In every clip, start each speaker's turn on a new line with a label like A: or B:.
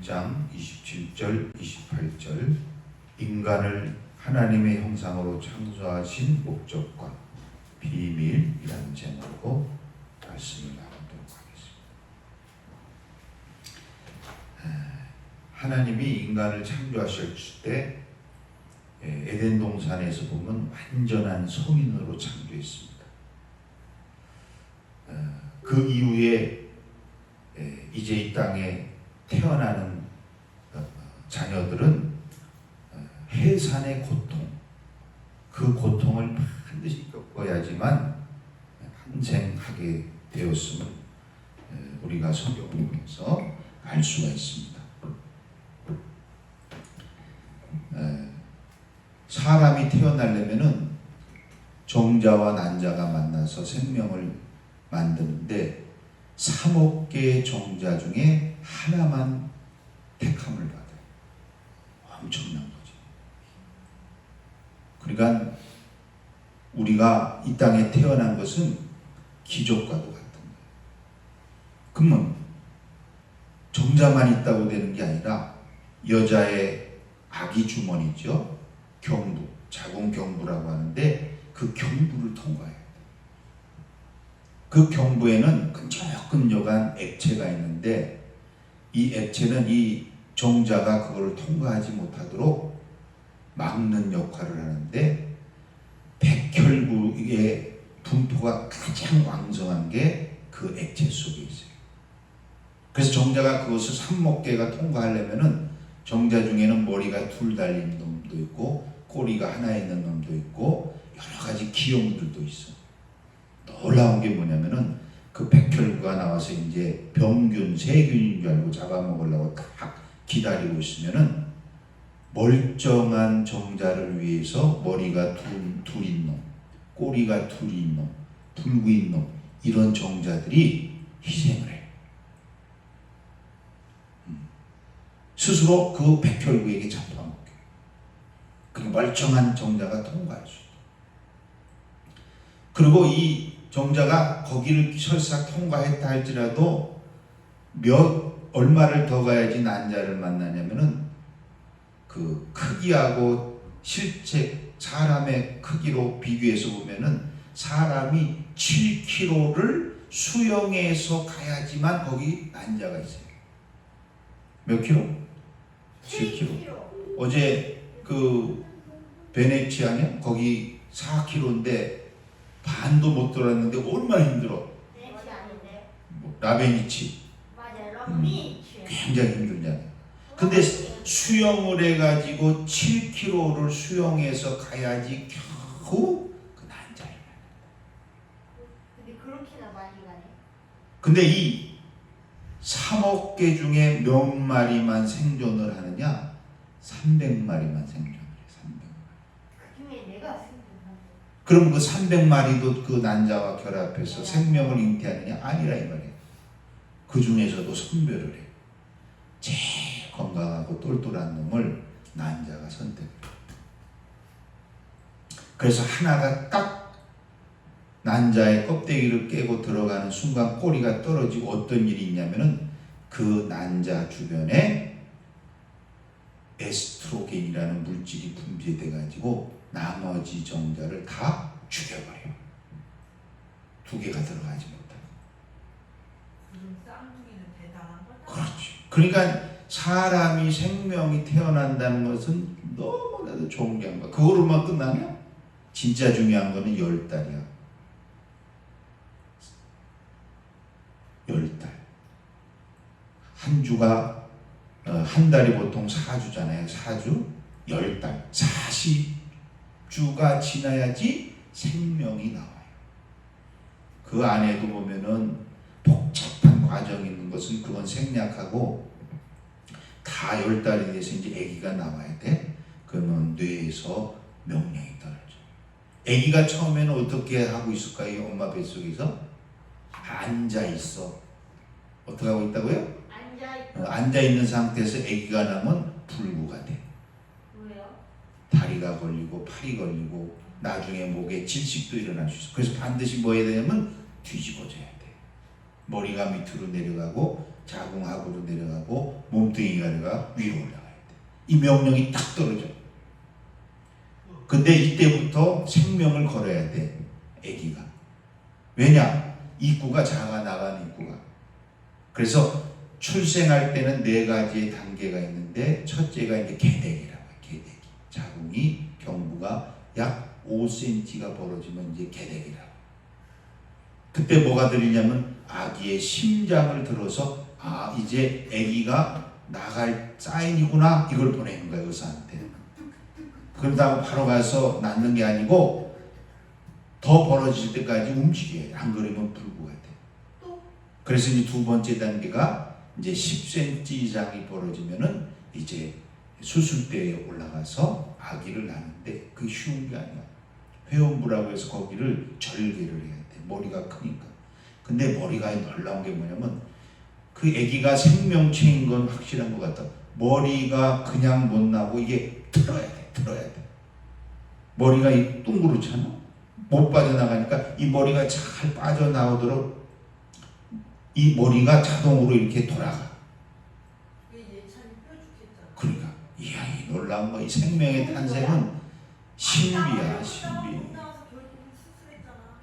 A: 1장 27절 28절 인간을 하나님의 형상으로 창조하신 목적과 비밀이라는 제목으로 말씀을 나누도록 하겠습니다. 하나님이 인간을 창조하실 때 에덴 동산에서 보면 완전한 성인으로 창조했습니다. 그 이후에 이제 이 땅에 태어나는 자녀들은 해산의 고통, 그 고통을 반드시 겪어야지만 항생하게 되었음을 우리가 성경을 통해서 알 수가 있습니다. 사람이 태어나려면은 정자와 난자가 만나서 생명을 만드는데 3억 개의 정자 중에 하나만 택함을 받아요. 엄청난 거죠. 그러니까 우리가 이 땅에 태어난 것은 기적과도 같은 거예요. 그러면 정자만 있다고 되는 게 아니라 여자의 아기 주머니죠. 경부, 자궁 경부라고 하는데 그 경부를 통과해야 돼요. 그 경부에는 끈적끈적한 액체가 있는데 이 액체는 이 정자가 그걸 통과하지 못하도록 막는 역할을 하는데 백혈구의 분포가 가장 왕성한 게 그 액체 속에 있어요. 그래서 정자가 그것을 3억 개가 통과하려면은 정자 중에는 머리가 둘 달린 놈도 있고 꼬리가 하나 있는 놈도 있고 여러 가지 기형들도 있어. 놀라운 게 뭐냐면은 그 백혈구가 나와서 이제 병균, 세균인 줄 알고 잡아먹으려고 딱 기다리고 있으면은 멀쩡한 정자를 위해서 머리가 둘인 놈, 꼬리가 둘인 놈, 불구인 놈 이런 정자들이 희생을 해요. 스스로 그 백혈구에게 잡아먹게. 그 멀쩡한 정자가 통과할 수 있다. 그리고 이 정자가 거기를 설사 통과했다 할지라도 얼마를 더 가야지 난자를 만나냐면은 그 크기하고 실제 사람의 크기로 비교해서 보면은 사람이 7kg를 수영해서 가야지만 거기 난자가 있어요. 몇 킬로? 7kg. 어제 그 베네치아냐? 거기 4kg인데 반도 못 돌았는데 얼마나 힘들어. 라베니치.
B: 맞아요.
A: 굉장히 힘들잖아요. 근데 수영을 해가지고 7km를 수영해서 가야지 겨우 그 난자를.
B: 근데 그렇게나 많이 가네.
A: 근데 이 3억 개 중에 몇 마리만 생존을 하느냐? 300마리만 생존을 해. 300마리.
B: 그 중에 내가 생존한.
A: 그럼 그 300마리도 그 난자와 결합해서 생명을 잉태하느냐? 아니라 이 말이에요. 그 중에서도 선별을 해. 제일 건강하고 똘똘한 놈을 난자가 선택해요. 그래서 하나가 딱 난자의 껍데기를 깨고 들어가는 순간 꼬리가 떨어지고 어떤 일이 있냐면은 그 난자 주변에 에스트로겐이라는 물질이 분비돼 가지고 나머지 정자를 다 죽여버려요. 두 개가 들어가지 못하고.
C: 쌍둥이는 대단한 거다.
A: 그렇지. 그러니까 사람이 생명이 태어난다는 것은 너무나도 존귀한 거야. 그거로만 끝나냐? 진짜 중요한 거는 10달이야. 10달. 한 주가 한 달이 보통 4주잖아요. 4주, 10달. 40주가 지나야지 생명이 나와요. 그 안에도 보면은 복잡한 과정이 있는 것은 그건 생략하고 다 10달이 돼서 이제 아기가 나와야 돼. 그러면 뇌에서 명령이 떨어져. 아기가 처음에는 어떻게 하고 있을까요? 엄마 뱃속에서 앉아 있어. 어떻게 하고 있다고요? 앉아 있는 상태에서 아기가 나면 불구가 돼.
B: 왜요?
A: 다리가 걸리고 팔이 걸리고 나중에 목에 질식도 일어날 수 있어. 그래서 반드시 뭐 해야 되냐면 뒤집어져야 돼. 머리가 밑으로 내려가고 자궁하고로 내려가고 몸뚱이가 있다가 위로 올라가야 돼. 이 명령이 딱 떨어져. 근데 이때부터 생명을 걸어야 돼. 아기가. 왜냐? 입구가 작아, 나가는 입구가. 그래서 출생할 때는 4가지의 단계가 있는데 첫째가 이제 개대기라고 해요. 개대기. 자궁이 경부가 약 5cm가 벌어지면 이제 개대기라고. 그때 뭐가 들리냐면 아기의 심장을 들어서 이제 아기가 나갈 사인이구나 이걸 보내는 거예요, 의사한테. 그러다가 바로 가서 낳는 게 아니고 더 벌어질 때까지 움직여요. 안 그러면 불구가 돼. 그래서 이제 2번째 단계가 이제 10cm 이상이 벌어지면은 이제 수술대에 올라가서 아기를 낳는데 그게 쉬운 게 아니야. 회원부라고 해서 거기를 절개를 해야 돼. 머리가 크니까. 근데 머리가 놀라운 게 뭐냐면 그 아기가 생명체인 건 확실한 것 같아. 머리가 그냥 못 나고 이게 틀어야 돼. 머리가 이 둥그렇잖아. 못 빠져나가니까 이 머리가 잘 빠져나오도록 이 머리가 자동으로 이렇게 돌아가. 그러니까 이 아이 놀라운 거. 이 생명의 탄생은 신비야, 신비.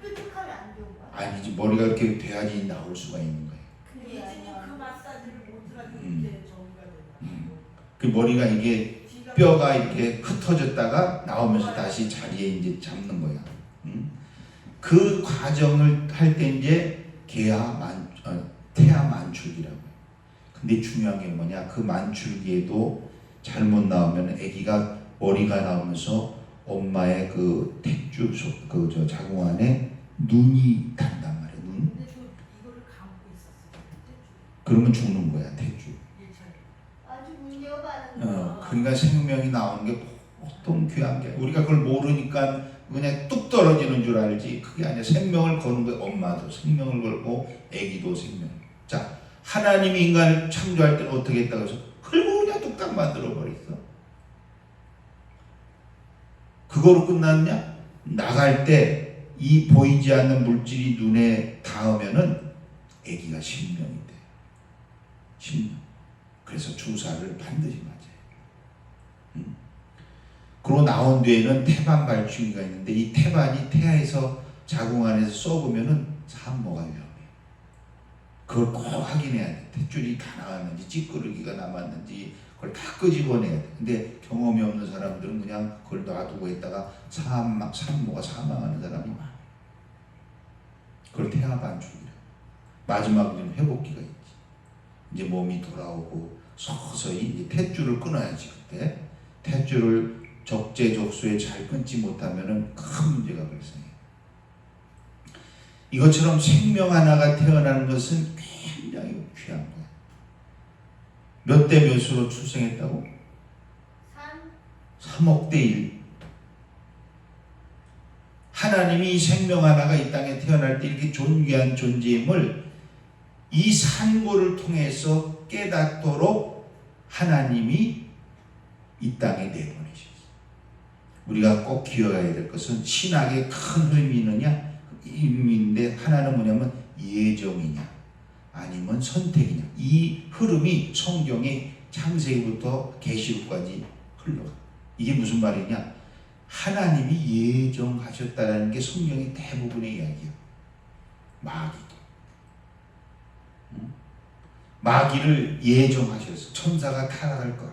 B: 뾰족하면 안 좋은 거야?
A: 아니지, 머리가 이렇게 돼야지 나올 수가 있는 거야. 그 머리가 이게 뼈가 이렇게 흩어졌다가 나오면서 다시 자리에 이제 잡는 거야. 그 과정을 할 때 이제 태아 만출기라고 해요. 근데 중요한 게 뭐냐? 그 만출기에도 잘못 나오면 아기가 머리가 나오면서 엄마의 그 택주 저 자궁 안에 눈이 단단 말이야. 눈. 그러면 죽는 거야, 택주.
B: 아주 문제가 많은
A: 그러니까 생명이 나오는 게 보통 귀한 게 우리가 그걸 모르니까 그냥 뚝 떨어지는 줄 알지 그게 아니야. 생명을 거는 거야. 엄마도 생명을 걸고 아기도 생명. 자, 하나님이 인간을 창조할 때는 어떻게 했다고 해서 흙으로 그냥 뚝딱 만들어 버렸어. 그거로 끝났냐? 나갈 때 이 보이지 않는 물질이 눈에 닿으면은 아기가 신명이 돼. 신명. 그래서 주사를 반드시 맞아요. 그러고 나온 뒤에는 태반 발충기가 있는데 이 태반이 태아에서 자궁 안에서 썩으면은 산모가 위험해요. 그걸 꼭 확인해야 돼. 탯줄이 다 나왔는지 찌끄러기가 남았는지 그걸 다 끄집어내야 돼. 근데 경험이 없는 사람들은 그냥 그걸 놔두고 있다가 산모가 사망하는 사람이 많아요. 그걸 태아 반충이라. 마지막에는 회복기가 있지. 이제 몸이 돌아오고 서서히 이제 탯줄을 끊어야지. 그때 탯줄을 적재적소에 잘 끊지 못하면은 큰 문제가 발생해요. 이것처럼 생명 하나가 태어나는 것은 굉장히 귀한 거야. 몇 대 몇으로 출생했다고? 3억 대 1. 하나님이 이 생명 하나가 이 땅에 태어날 때 이렇게 존귀한 존재임을 이 산고를 통해서 깨닫도록 하나님이 이 땅에 내보내셨어요. 우리가 꼭 기억해야 될 것은 신학의 큰 의미느냐? 의미인데 하나는 뭐냐면 예정이냐 아니면 선택이냐. 이 흐름이 성경의 창세기부터 계시록까지 흘러가. 이게 무슨 말이냐? 하나님이 예정하셨다는 게 성경의 대부분의 이야기야. 마귀도. 마귀를 예정하셨어. 천사가 타락할 거라.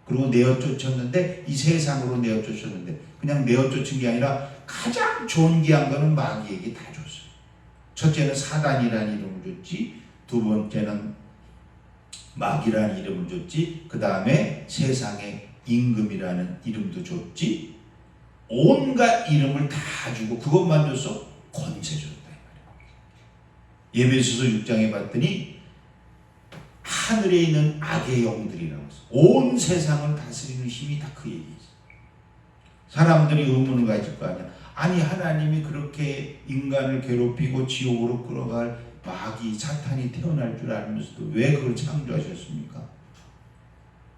A: 그리고 내어 쫓았는데 이 세상으로 내어 쫓았는데 그냥 내어 쫓은 게 아니라 가장 존귀한 거는 마귀에게 다 줬어요. 첫째는 사단이라는 이름을 줬지, 두 번째는 마귀라는 이름을 줬지, 그 다음에 세상의 임금이라는 이름도 줬지, 온갖 이름을 다 주고 그것만 줬어? 권세 줬다. 에베소서 6장에 봤더니 하늘에 있는 악의 영들이라고 했어. 온 세상을 다스리는 힘이 다 그 얘기였어. 사람들이 의문을 가질 거 아니야. 아니 하나님이 그렇게 인간을 괴롭히고 지옥으로 끌어갈 마귀 사탄이 태어날 줄 알면서도 왜 그걸 창조하셨습니까?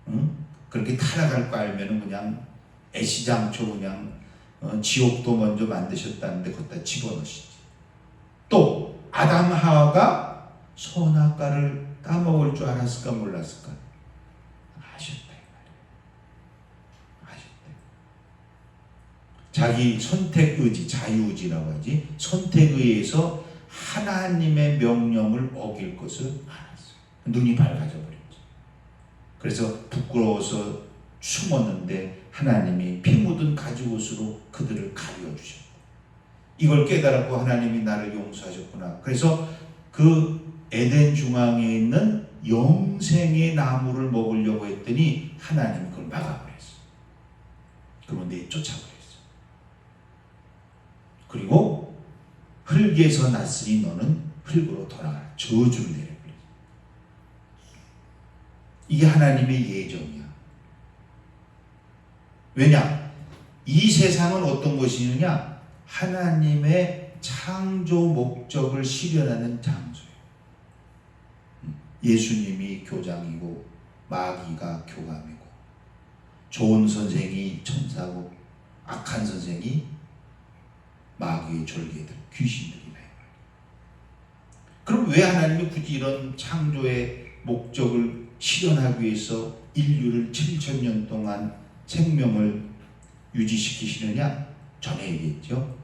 A: 응? 그렇게 타락할 거 알면은 그냥 애시장초 그냥 지옥도 먼저 만드셨다는데 거기다 집어넣으시지. 또 아담 하와가 선악과를 따먹을 줄 알았을까 몰랐을까? 자기 선택 의지, 자유의지라고 하지, 선택에 의해서 하나님의 명령을 어길 것을 알았어요. 눈이 밝아져 버렸죠. 그래서 부끄러워서 숨었는데 하나님이 피 묻은 가죽옷으로 그들을 가려주셨고, 이걸 깨달았고 하나님이 나를 용서하셨구나. 그래서 그 에덴 중앙에 있는 영생의 나무를 먹으려고 했더니 하나님이 그걸 막아버렸어요. 그러면 내쫓아버렸어요. 그리고 흙에서 났으니 너는 흙으로 돌아가라. 저주를 내려버렸어요. 이게 하나님의 예정이야. 왜냐? 이 세상은 어떤 것이느냐? 하나님의 창조 목적을 실현하는 장소예요. 예수님이 교장이고 마귀가 교감이고, 좋은 선생이 천사고 악한 선생이 마귀의 졸개들, 귀신들이라. 그럼 왜 하나님이 굳이 이런 창조의 목적을 실현하기 위해서 인류를 7,000년 동안 생명을 유지시키시느냐? 전에 얘기했죠.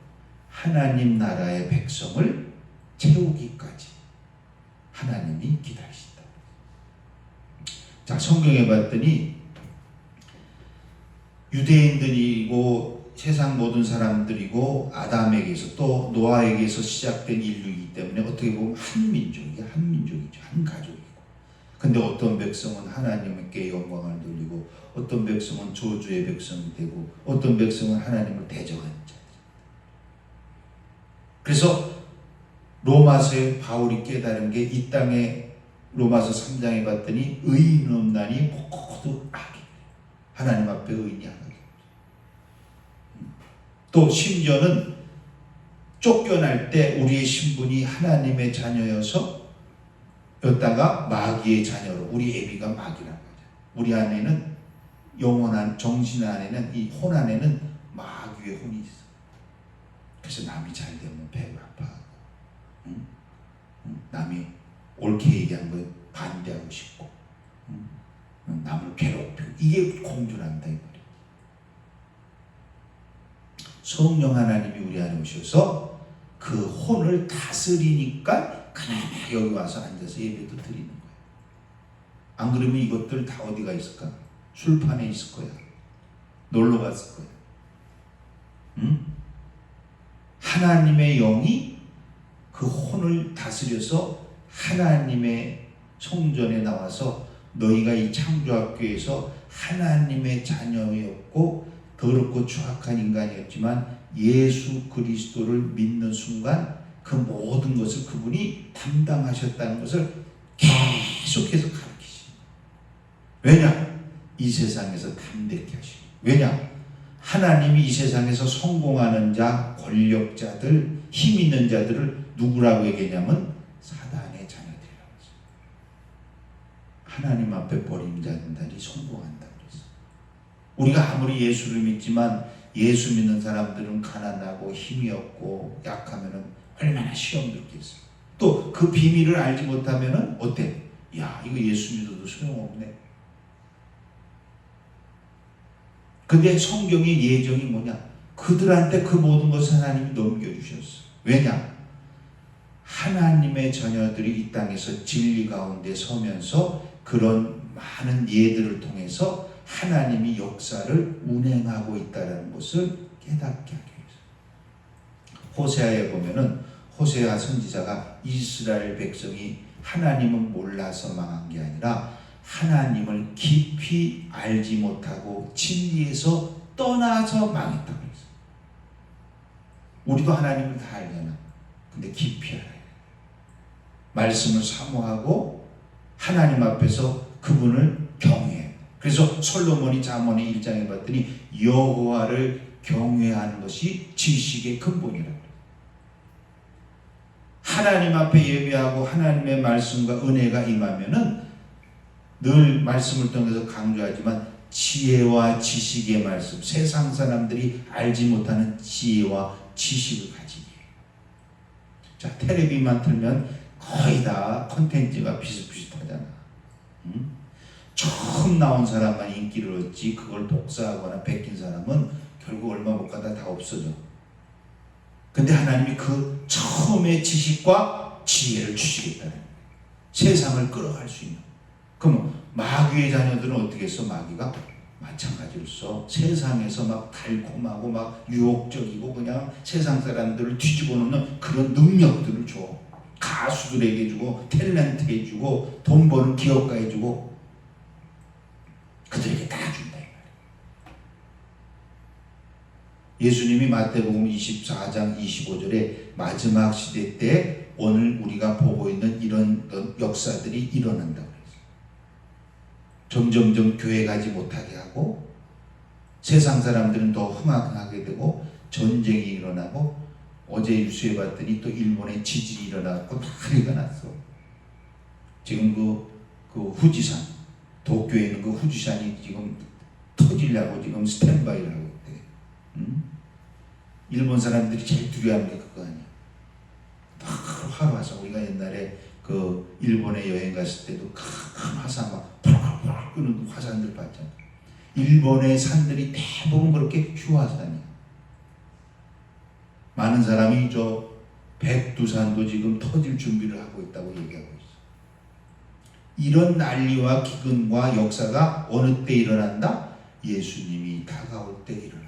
A: 하나님 나라의 백성을 채우기까지 하나님이 기다리신다. 자, 성경에 봤더니 유대인들이고 세상 모든 사람들이고 아담에게서 또 노아에게서 시작된 인류이기 때문에 어떻게 보면 한 민족이죠. 한 가족이고. 근데 어떤 백성은 하나님께 영광을 돌리고, 어떤 백성은 저주의 백성이 되고, 어떤 백성은 하나님을 대적하는 자. 그래서 로마서에 바울이 깨달은 게, 이 땅에 로마서 3장에 봤더니 의인 없나니 모두 악이, 하나님 앞에 의인이 하나도 없죠. 또 심지어는 쫓겨날 때 우리의 신분이 하나님의 자녀여서 였다가 마귀의 자녀로, 우리 애비가 마귀라고 하죠. 우리 안에는 영원한 정신 안에는, 이 혼 안에는 마귀의 혼이 있어. 그래서 남이 잘 되면 배가 아파하고, 남이 옳게 얘기한 거에 반대하고 싶고, 남을 괴롭히고, 이게 공존한다 이 말이에요. 성령 하나님이 우리 안에 오셔서 그 혼을 다스리니까 그냥 여기 와서 앉아서 예배도 드리는 거예요. 안 그러면 이것들 다 어디가 있을까? 술판에 있을 거야. 놀러 갔을 거야. 응? 하나님의 영이 그 혼을 다스려서 하나님의 성전에 나와서 너희가 이 창조학교에서 하나님의 자녀였고 더럽고 추악한 인간이었지만 예수 그리스도를 믿는 순간 그 모든 것을 그분이 담당하셨다는 것을 계속해서 가르치십니다. 왜냐? 이 세상에서 담대케 하시고. 왜냐? 하나님이 이 세상에서 성공하는 자, 권력자들, 힘 있는 자들을 누구라고 얘기했냐면 사단의 자녀들이라고 했어요. 하나님 앞에 버림받는다니 성공한다 그랬어요. 우리가 아무리 예수를 믿지만 예수 믿는 사람들은 가난하고 힘이 없고 약하면은 얼마나 시험 들겠어요. 또 그 비밀을 알지 못하면은 어때? 야, 이거 예수 믿어도 소용없네. 근데 성경의 예정이 뭐냐? 그들한테 그 모든 것을 하나님이 넘겨주셨어요. 왜냐? 하나님의 자녀들이 이 땅에서 진리 가운데 서면서 그런 많은 예들을 통해서 하나님이 역사를 운행하고 있다는 것을 깨닫게 하기 위해서. 호세아에 보면은 호세아 선지자가 이스라엘 백성이 하나님은 몰라서 망한 게 아니라 하나님을 깊이 알지 못하고 진리에서 떠나서 망했다고 했어요. 우리도 하나님을 다 알잖아. 근데 깊이 알아요. 말씀을 사모하고 하나님 앞에서 그분을 경외해. 그래서 솔로몬이 잠언의 1장에 봤더니 여호와를 경외하는 것이 지식의 근본이라고 해요. 하나님 앞에 예배하고 하나님의 말씀과 은혜가 임하면은 늘 말씀을 통해서 강조하지만 지혜와 지식의 말씀, 세상 사람들이 알지 못하는 지혜와 지식을 가지게 해요. 자, 텔레비만 틀면 거의 다 콘텐츠가 비슷비슷하잖아. 처음 나온 사람만 인기를 얻지 그걸 복사하거나 베낀 사람은 결국 얼마 못 가다 다 없어져. 근데 하나님이 그 처음의 지식과 지혜를 주시겠다는 거예요. 세상을 끌어갈 수 있는. 그럼 마귀의 자녀들은 어떻게 했어? 마귀가 마찬가지로서 세상에서 막 달콤하고 막 유혹적이고 그냥 세상 사람들을 뒤집어 놓는 그런 능력들을 줘. 가수들에게 주고 탤런트에 주고 돈 버는 기업가에 주고 그들에게 다 준다. 예수님이 마태복음 24장 25절에 마지막 시대 때 오늘 우리가 보고 있는 이런 역사들이 일어난다고 했어요. 점점점 교회 가지 못하게 하고 세상 사람들은 더 흥황하게 되고 전쟁이 일어나고 어제 뉴스에 봤더니 또 일본에 지진이 일어나고 난리가 났어. 지금 그 후지산 도쿄에 있는 그 후지산이 지금 터지려고 지금 스탠바이를 하고 있대. 일본 사람들이 제일 두려워하는 게 그거 아니야. 하루 화산. 우리가 옛날에 그 일본에 여행 갔을 때도 큰 화산 막 팍팍 끄는 화산들 봤잖아. 일본의 산들이 대부분 그렇게 휴화산이야. 많은 사람이 저 백두산도 지금 터질 준비를 하고 있다고 얘기하고 있어. 이런 난리와 기근과 역사가 어느 때 일어난다? 예수님이 다가올 때 일어난다.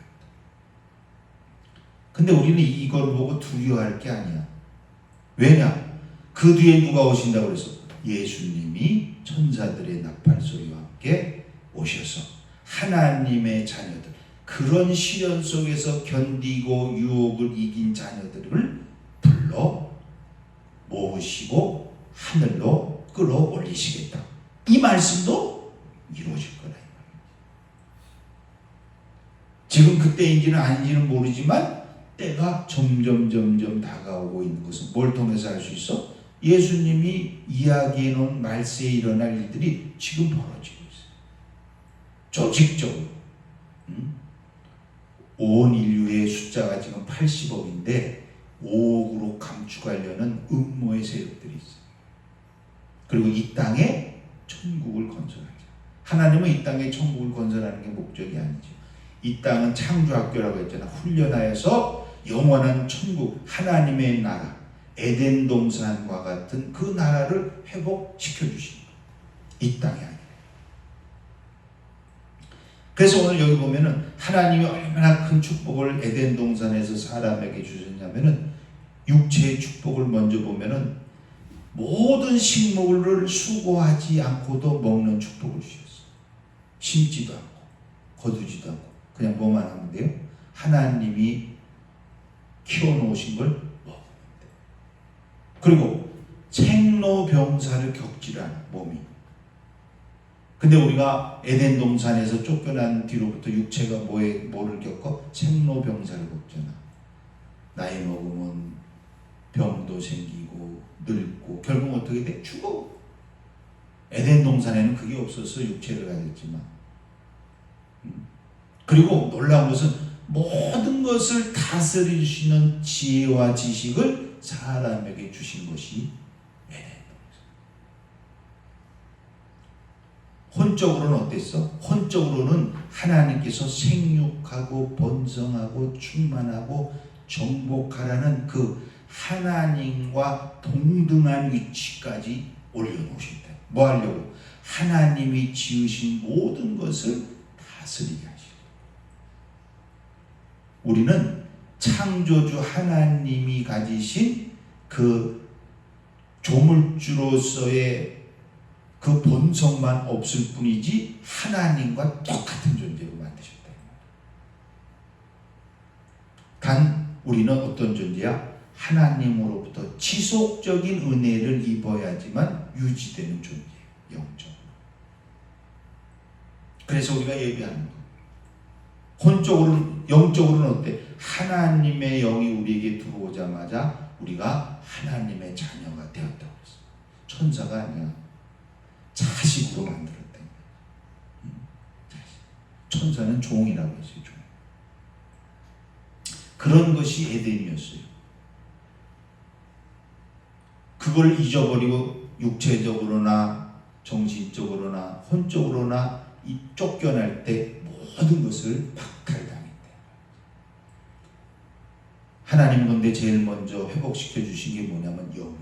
A: 근데 우리는 이걸 보고 두려워할 게 아니야. 왜냐? 그 뒤에 누가 오신다고 그랬어? 예수님이 천사들의 나팔소리와 함께 오셔서 하나님의 자녀들, 그런 시련 속에서 견디고 유혹을 이긴 자녀들을 불러 모으시고 하늘로 끌어올리시겠다. 이 말씀도 이루어질 거다. 지금 그때인지는 아닌지는 모르지만 때가 점점 다가오고 있는 것은 뭘 통해서 알 수 있어? 예수님이 이야기해 놓은 말세에 일어날 일들이 지금 벌어지고 있어요. 조직적으로. 온 인류의 숫자가 지금 80억인데 5억으로 감축하려는 음모의 세력들이 있어요. 그리고 이 땅에 천국을 건설하죠. 하나님은 이 땅에 천국을 건설하는 게 목적이 아니죠. 이 땅은 창조학교라고 했잖아. 훈련하여서 영원한 천국, 하나님의 나라, 에덴 동산과 같은 그 나라를 회복시켜 주시는 거예요. 이 땅이 아니라. 그래서 오늘 여기 보면은 하나님이 얼마나 큰 축복을 에덴 동산에서 사람에게 주셨냐면은 육체의 축복을 먼저 보면은 모든 식물을 수고하지 않고도 먹는 축복을 주셨어요. 심지도 않고 거두지도 않고 그냥 뭐만 하면 돼요? 하나님이 키워놓으신 걸 먹으면 돼요. 그리고 생로병사를 겪지 않아 몸이. 근데 우리가 에덴 동산에서 쫓겨난 뒤로부터 육체가 뭐를 겪어? 생로병사를 겪잖아. 나이 먹으면 병도 생기고 늙고 결국 어떻게 돼? 죽어. 에덴 동산에는 그게 없어서 육체를 가졌지만. 그리고 놀라운 것은 모든 것을 다스릴 수 있는 지혜와 지식을 사람에게 주신 것이 에덴 동산. 혼적으로는 어땠어? 혼적으로는 하나님께서 생육하고 번성하고 충만하고 정복하라는 그 하나님과 동등한 위치까지 올려놓으신다. 뭐 하려고? 하나님이 지으신 모든 것을 다스리게 하시고. 우리는 창조주 하나님이 가지신 그 조물주로서의 그 본성만 없을 뿐이지 하나님과 똑같은 존재로 만드셨다. 단 우리는 어떤 존재야? 하나님으로부터 지속적인 은혜를 입어야지만 유지되는 존재예요. 영적으로. 그래서 우리가 예배하는 거. 혼적으로는, 영적으로는 어때? 하나님의 영이 우리에게 들어오자마자 우리가 하나님의 자녀가 되었다고 했어요. 천사가 아니야. 자식으로 만들었다. 천사는 종이라고 했어요. 종. 그런 것이 에덴이었어요. 그걸 잊어버리고 육체적으로나 정신적으로나 혼적으로나 이 쫓겨날 때 모든 것을 박탈당했대. 하나님 근데 제일 먼저 회복시켜 주신 게 뭐냐면 영이에요.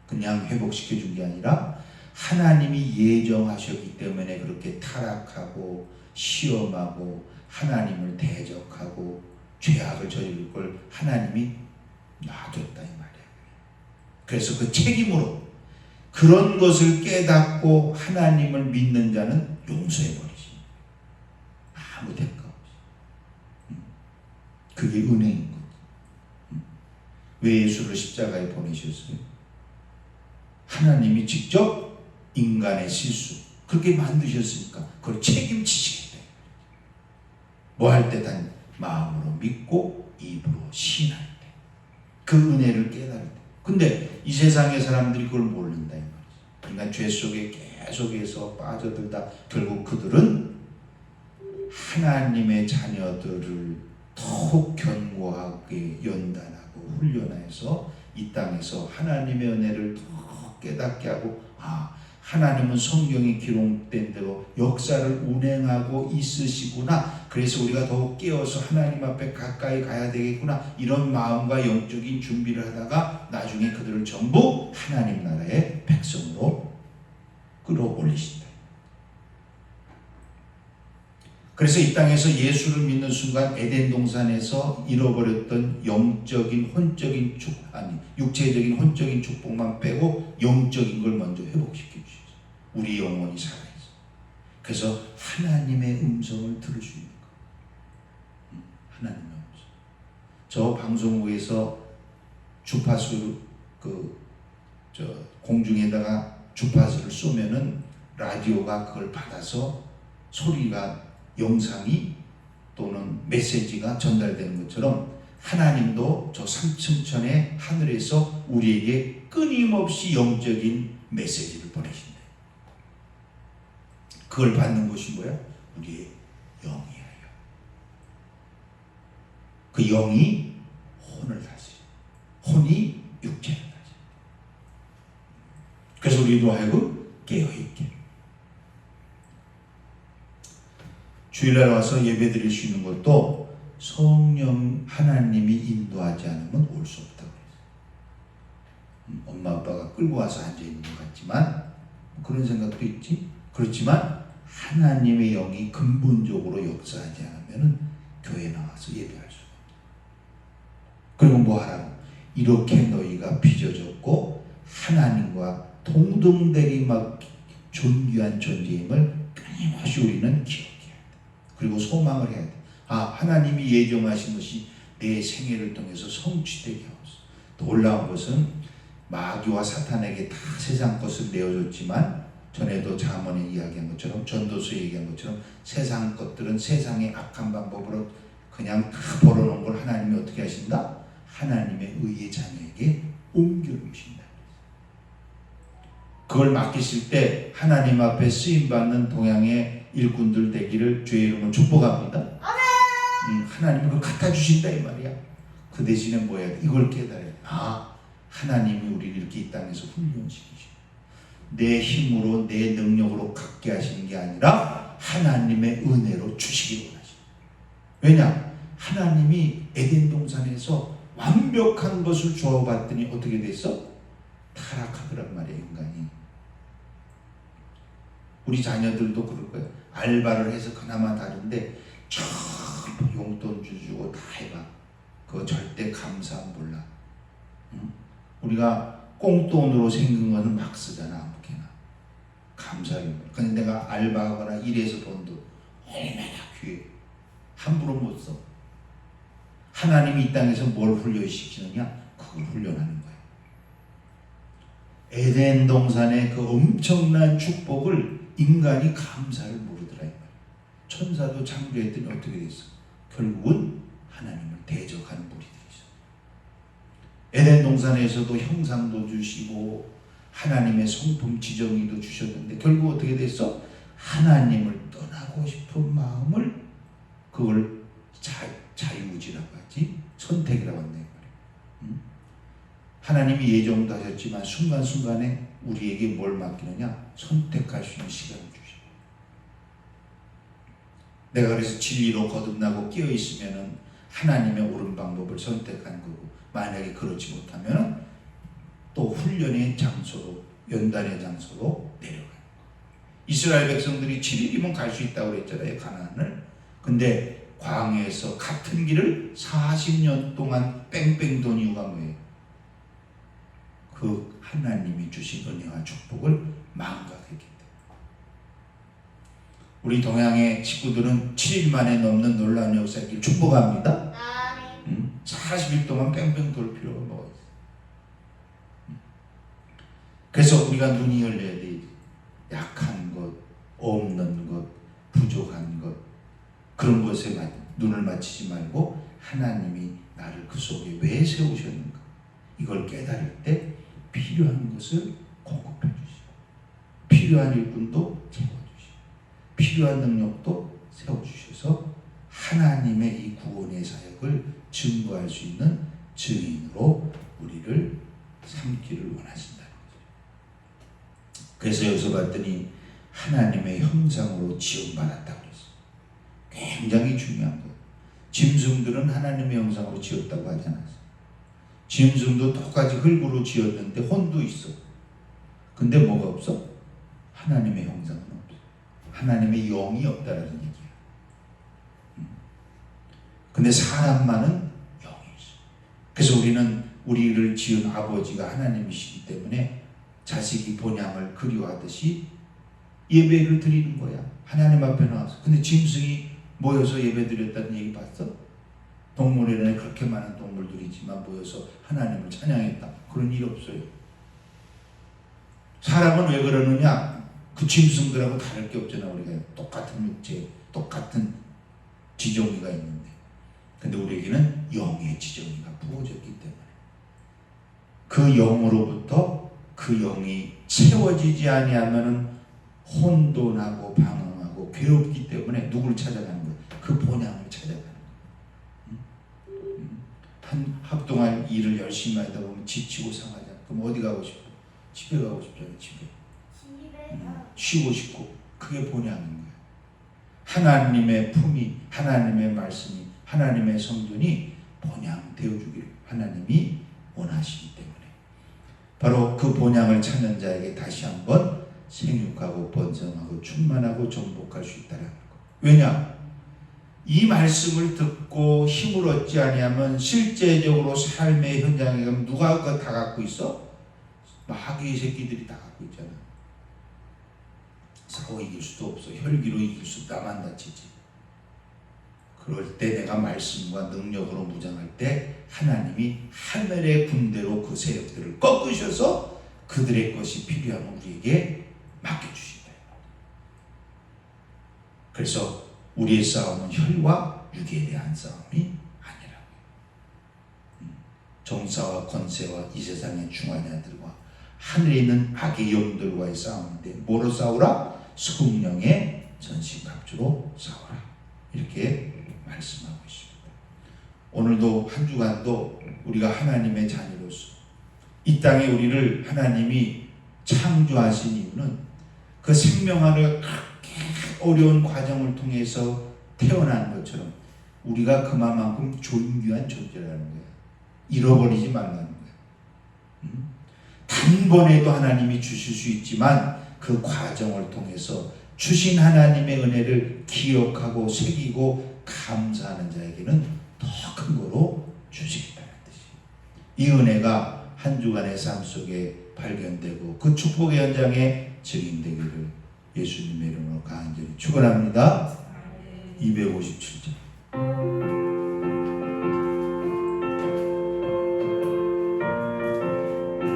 A: 그냥 회복시켜 준 게 아니라 하나님이 예정하셨기 때문에 그렇게 타락하고 시험하고 하나님을 대적하고 죄악을 저지를 걸 하나님이 놔뒀다 이 말이에요. 그래서 그 책임으로 그런 것을 깨닫고 하나님을 믿는 자는 용서해 버리지. 아무 대가 없이. 그게 은혜인 거지. 왜 예수를 십자가에 보내셨어요? 하나님이 직접 인간의 실수 그렇게 만드셨으니까 그걸 책임지시겠다. 뭐 할 때 단 마음으로 믿고 입으로 신할 때 그 은혜를 깨달을 때. 근데 이 세상의 사람들이 그걸 모른다 이 말이지. 그러니까 죄 속에 계속해서 빠져들다 결국 그들은 하나님의 자녀들을 더욱 견고하게 연단하고 훈련해서 이 땅에서 하나님의 은혜를 더 깨닫게 하고 하나님은 성경에 기록된 대로 역사를 운행하고 있으시구나. 그래서 우리가 더욱 깨어서 하나님 앞에 가까이 가야 되겠구나. 이런 마음과 영적인 준비를 하다가 나중에 그들을 전부 하나님 나라의 백성으로 끌어올리신다. 그래서 이 땅에서 예수를 믿는 순간 에덴 동산에서 잃어버렸던 영적인 혼적인 육체적인 혼적인 축복만 빼고 영적인 걸 먼저 회복시켜 주시죠. 우리 영혼이 살아있어. 그래서 하나님의 음성을 들을 수 있는 거. 하나님의 음성. 저 방송국에서 주파수 공중에다가 주파수를 쏘면은 라디오가 그걸 받아서 소리가 영상이 또는 메시지가 전달되는 것처럼 하나님도 저 삼층천의 하늘에서 우리에게 끊임없이 영적인 메시지를 보내신다. 그걸 받는 것이 뭐야? 우리의 영이에요. 그 영이 혼을 다스려. 혼이 육체를 다스려. 그래서 우리도 하여금 깨어있게. 주일날 와서 예배 드릴 수 있는 것도 성령 하나님이 인도하지 않으면 올 수 없다고 그랬어요. 엄마 아빠가 끌고 와서 앉아있는 것 같지만 그런 생각도 있지. 그렇지만 하나님의 영이 근본적으로 역사하지 않으면 교회 나와서 예배할 수가 없다. 그리고 뭐 하라고? 이렇게 너희가 빚어졌고 하나님과 동등되리 막 존귀한 존재임을 끊임없이 우리는 기억해야 돼. 그리고 소망을 해야 돼. 하나님이 예정하신 것이 내 생애를 통해서 성취되게 하옵소서. 놀라운 것은 마귀와 사탄에게 다 세상 것을 내어줬지만 전에도 잠언에 이야기한 것처럼 전도서에 얘기한 것처럼 세상 것들은 세상의 악한 방법으로 그냥 다 벌어놓은 걸 하나님이 어떻게 하신다? 하나님의 의의 자녀에게 옮겨놓으신다. 그걸 맡기실 때 하나님 앞에 쓰임받는 동양의 일꾼들 되기를 주의 이름으로 축복합니다. 하나님이 그걸 갖다 주신다 이 말이야. 그 대신에 뭐야? 이걸 깨달아야 하나님이 우리를 이렇게 이 땅에서 훈련시키시고 내 힘으로 내 능력으로 갖게 하시는 게 아니라 하나님의 은혜로 주시기 원하시고. 왜냐? 하나님이 에덴 동산에서 완벽한 것을 주어봤더니 어떻게 됐어? 타락하더란 말이야 인간이. 우리 자녀들도 그럴 거예요. 알바를 해서 그나마 다른데 전부 용돈 주고 다 해봐. 그거 절대 감사 몰라. 응? 우리가 꽁돈으로 생긴 거는 막 쓰잖아 아무렇게나. 감사해요. 근데 내가 알바하거나 일해서 번 돈 얼마나 귀해. 함부로 못 써. 하나님이 이 땅에서 뭘 훈련시키느냐? 그걸 훈련하는 거예요. 에덴 동산의 그 엄청난 축복을 인간이 감사를 모르더라 이 말이에요. 천사도 창조했더니 어떻게 됐어? 결국은 하나님을 대적하는 무리들이 있어. 에덴 동산에서도 형상도 주시고 하나님의 성품 지정의도 주셨는데 결국 어떻게 됐어? 하나님을 떠나고 싶은 마음을 그걸 자유의지라고 하지 선택이라고 한다 이 말이에요. 하나님이 예정도 하셨지만 순간순간에 우리에게 뭘 맡기느냐? 선택할 수 있는 시간을 주셔. 내가 그래서 진리로 거듭나고 깨어있으면은 하나님의 옳은 방법을 선택한 거고, 만약에 그렇지 못하면 또 훈련의 장소로, 연단의 장소로 내려가요. 이스라엘 백성들이 7일이면 갈 수 있다고 그랬잖아요, 가나안을. 근데 광야에서 같은 길을 40년 동안 뺑뺑 돈 이유가 뭐예요? 그 하나님이 주신 은혜와 축복을 망각했기 때문에. 우리 동양의 식구들은 7일 만에 넘는 놀라운 역사길 축복합니다. 40일 동안 뺑뺑 돌 필요가 뭐가 있어요? 그래서 우리가 눈이 열려야 돼. 약한 것, 없는 것, 부족한 것, 그런 것에 눈을 맞추지 말고 하나님이 나를 그 속에 왜 세우셨는가, 이걸 깨달을 때 필요한 것을 공급해 주시고, 필요한 일꾼도 채워주시고, 필요한 능력도 세워주셔서 하나님의 이 구원의 사역을 증거할 수 있는 증인으로 우리를 삼기를 원하신다는 거죠. 그래서 여기서 봤더니 하나님의 형상으로 지음받았다고 그랬어요. 굉장히 중요한 거예요. 짐승들은 하나님의 형상으로 지었다고 하지 않았어요. 짐승도 똑같이 흙으로 지었는데 혼도 있어. 근데 뭐가 없어? 하나님의 형상은 없어. 하나님의 영이 없다라는 얘기야. 근데 사람만은 영이 있어. 그래서 우리는 우리를 지은 아버지가 하나님이시기 때문에 자식이 본향을 그리워하듯이 예배를 드리는 거야. 하나님 앞에 나와서. 근데 짐승이 모여서 예배 드렸다는 얘기 봤어? 동물원에 그렇게 많은 동물들이지만 모여서 하나님을 찬양했다. 그런 일 없어요. 사람은 왜 그러느냐? 그 짐승들하고 다를 게 없잖아. 우리가 똑같은 육체, 똑같은 지정의가 있는데. 근데 우리에게는 영의 지정의가 부어졌기 때문에 그 영으로부터 그 영이 채워지지 아니하면은 혼돈하고 방황하고 괴롭기 때문에 누구를 찾아가는 거예요? 그 본향을 찾아가는 거예요. 한 하루 동안 일을 열심히 하다 보면 지치고 상하잖아. 그럼 어디 가고 싶어? 집에 가고 싶잖아요. 집에. 쉬고 싶고. 그게 본향인 거예요. 하나님의 품이, 하나님의 말씀이, 하나님의 성전이 본향 되어주기를 하나님이 원하시기 때문에 바로 그 본향을 찾는 자에게 다시 한번 생육하고 번성하고 충만하고 정복할 수 있다는 거. 왜냐? 이 말씀을 듣고 힘을 얻지 아니하면 실제적으로 삶의 현장에 가면 누가 그거 다 갖고 있어? 마귀의 새끼들이 다 갖고 있잖아. 싸워 이길 수도 없어. 혈기로 이길 수, 나만 다치지. 그럴 때 내가 말씀과 능력으로 무장할 때 하나님이 하늘의 군대로 그 세력들을 꺾으셔서 그들의 것이 필요하면 우리에게 맡겨주신다. 그래서 우리의 싸움은 혈과 육에 대한 싸움이 아니라고. 정사와 권세와 이 세상의 중한 자들과 하늘에 있는 악의 영들과의 싸움인데 뭐로 싸우라? 성령의 전신갑주로 싸우라. 이렇게 말씀하고 있습니다. 오늘도 한 주간도 우리가 하나님의 자녀로서 이 땅에 우리를 하나님이 창조하신 이유는 그 생명하는 어려운 과정을 통해서 태어난 것처럼 우리가 그만큼 존귀한 존재라는 거예요. 잃어버리지 말라는 거예요. 단번에도 하나님이 주실 수 있지만 그 과정을 통해서 주신 하나님의 은혜를 기억하고 새기고 감사하는 자에게는 더 큰 거로 주시겠다는 뜻이. 이 은혜가 한 주간의 삶 속에 발견되고 그 축복의 현장에 증인되기를 예수님의 이름으로 간절히 축원합니다. 257절.